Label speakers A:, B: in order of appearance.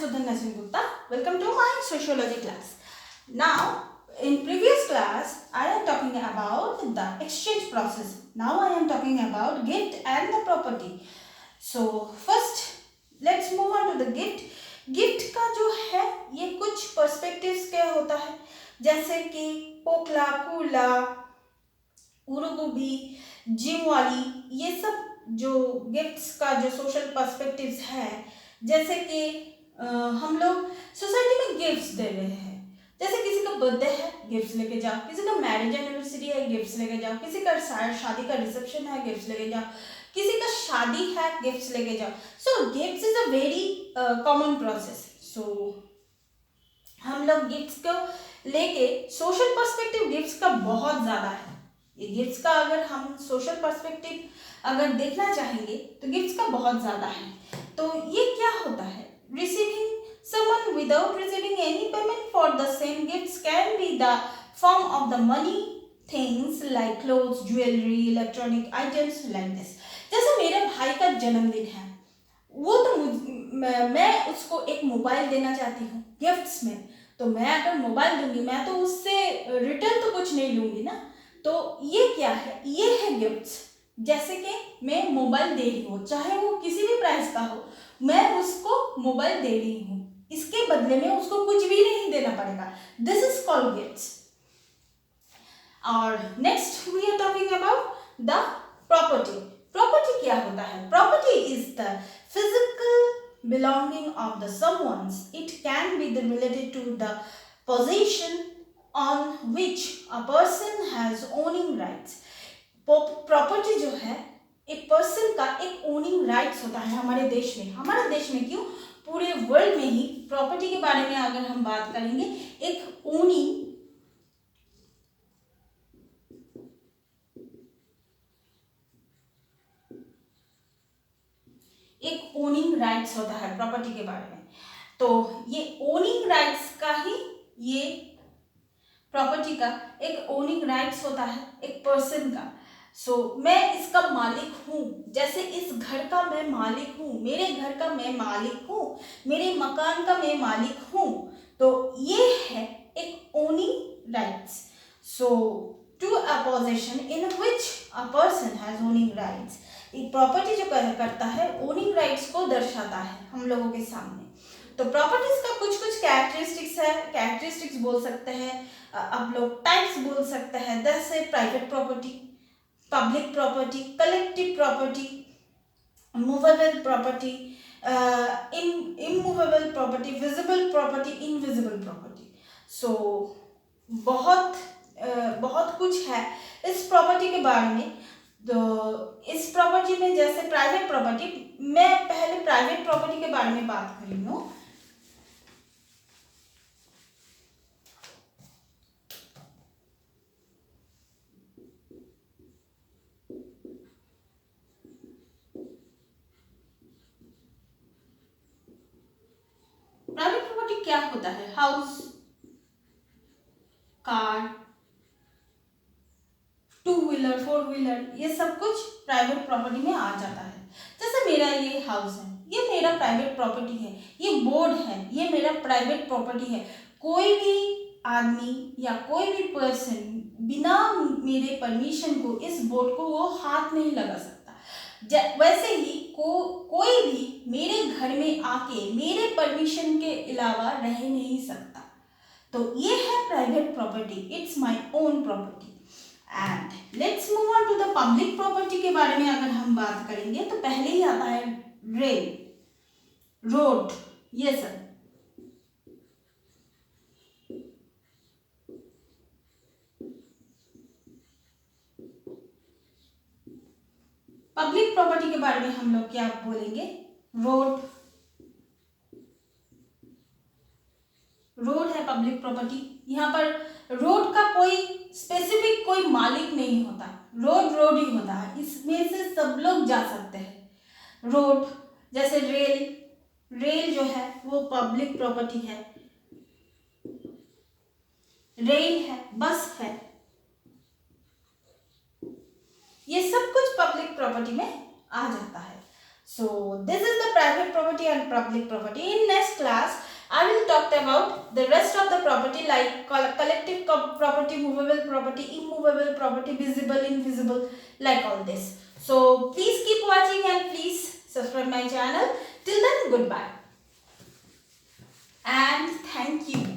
A: Sudhanya Singh Gupta. Welcome to my sociology class. Now, in previous class, I am talking about the exchange process. Now I am talking about gift and the property. So first, let's move on to the gift. Gift का जो है ये कुछ perspectives क्या होता है, जैसे कि पोकला, कूला, उरुगुबी, जिमवाली, ये सब जो गिफ्ट्स का जो सोशल पर्सपेक्टिव्स है, जैसे कि हम लोग सोसाइटी में गिफ्ट्स दे रहे हैं। जैसे किसी का बर्थडे है, गिफ्ट्स लेके जाओ, किसी का मैरिज एनिवर्सरी है, गिफ्ट्स लेके जाओ, किसी का शादी का रिसेप्शन है, गिफ्ट्स लेके जाओ, किसी का शादी है, गिफ्ट्स लेके जाओ। So gifts is a very common process. So हम लोग गिफ्ट्स को लेके सोशल पर्सपेक्टिव गिफ्ट्स का बहुत ज़्यादा है। ये गिफ्ट्स का अगर हम सोशल पर्सपेक्टिव अगर देखना चाहेंगे तो गिफ्ट्स का बहुत ज़्यादा है। तो ये क्या होता है, receiving someone without receiving any payment for the same gifts can be the form of the money things like clothes, jewelry, electronic items like this। जैसे मेरे भाई का जन्मदिन है, वो तो मैं उसको एक मोबाइल देना चाहती हूँ गिफ्ट्स में, तो मैं अगर मोबाइल दूंगी मैं तो उससे रिटर्न तो कुछ नहीं लूंगी ना। तो ये क्या है, ये है गिफ्ट्स। जैसे कि मैं मोबाइल दे रही हूँ, चाहे वो किसी भी प्राइस का हो, मैं उसको मोबाइल दे रही हूँ, इसके बदले में उसको कुछ भी नहीं देना पड़ेगा। This is called gifts. और next we are talking about the property. Property क्या होता है? Property is the physical belonging of the someone's. It can be related to the possession on which a person has owning rights. Property जो है एक person का एक owning rights होता है हमारे देश में। हमारे देश में क्यों, पूरे वर्ल्ड में ही प्रॉपर्टी के बारे में अगर हम बात करेंगे, एक ओनिंग राइट्स होता है प्रॉपर्टी के बारे में। तो ये ओनिंग राइट्स का ही, ये प्रॉपर्टी का एक ओनिंग राइट्स होता है एक पर्सन का। सो मैं इसका मालिक हूँ, जैसे इस घर का मैं मालिक हूँ, मेरे घर का मैं मालिक हूँ, मेरे मकान का मैं मालिक हूँ। तो ये है एक owning rights. So to a possession in which a person has owning rights. एक प्रॉपर्टी जो करता है ओनिंग राइट्स को दर्शाता है हम लोगों के सामने। तो प्रॉपर्टीज का कुछ कुछ कैरेक्टरिस्टिक्स है, कैरेक्टरिस्टिक्स बोल सकते हैं आप लोग, टाइप्स बोल सकते हैं, जैसे private property, public property, collective property, movable property, immovable property, visible property, invisible property. So बहुत कुछ है इस प्रॉपर्टी के बारे में। तो इस प्रॉपर्टी में जैसे प्राइवेट प्रॉपर्टी, मैं पहले प्राइवेट प्रॉपर्टी के बारे में बात कर रही हूँ। प्राइवेट प्रॉपर्टी क्या होता है? House, car, two wheeler, four wheeler, ये सब कुछ प्राइवेट प्रॉपर्टी में आ जाता है। जैसे मेरा ये हाउस है, ये मेरा प्राइवेट प्रॉपर्टी है, ये बोर्ड है, ये मेरा प्राइवेट प्रॉपर्टी है। कोई भी आदमी या कोई भी पर्सन बिना मेरे परमिशन को इस बोर्ड को वो हाथ नहीं लगा सकता। वैसे ही कोई भी मेरे घर में आके मेरे परमिशन के अलावा रह नहीं सकता। तो ये है private property, it's my own property. And let's move on to the public property के बारे में अगर हम बात करेंगे तो पहले ही आता है रेल, रोड, ये सब। पब्लिक प्रॉपर्टी के बारे में हम लोग क्या बोलेंगे? रोड है पब्लिक प्रॉपर्टी। यहाँ पर रोड का कोई स्पेसिफिक कोई मालिक नहीं होता, रोड ही होता है, इसमें से सब लोग जा सकते हैं। रोड जैसे रेल जो है वो पब्लिक प्रॉपर्टी है, रेल है, बस है, ये सब कुछ पब्लिक प्रॉपर्टी में आ जाता है। So this is the private property and public property. In next class, I will talk about the rest of the property like collective property, movable property, immovable property, visible, invisible, like all this. So please keep watching and please subscribe my channel. Till then, goodbye and thank you.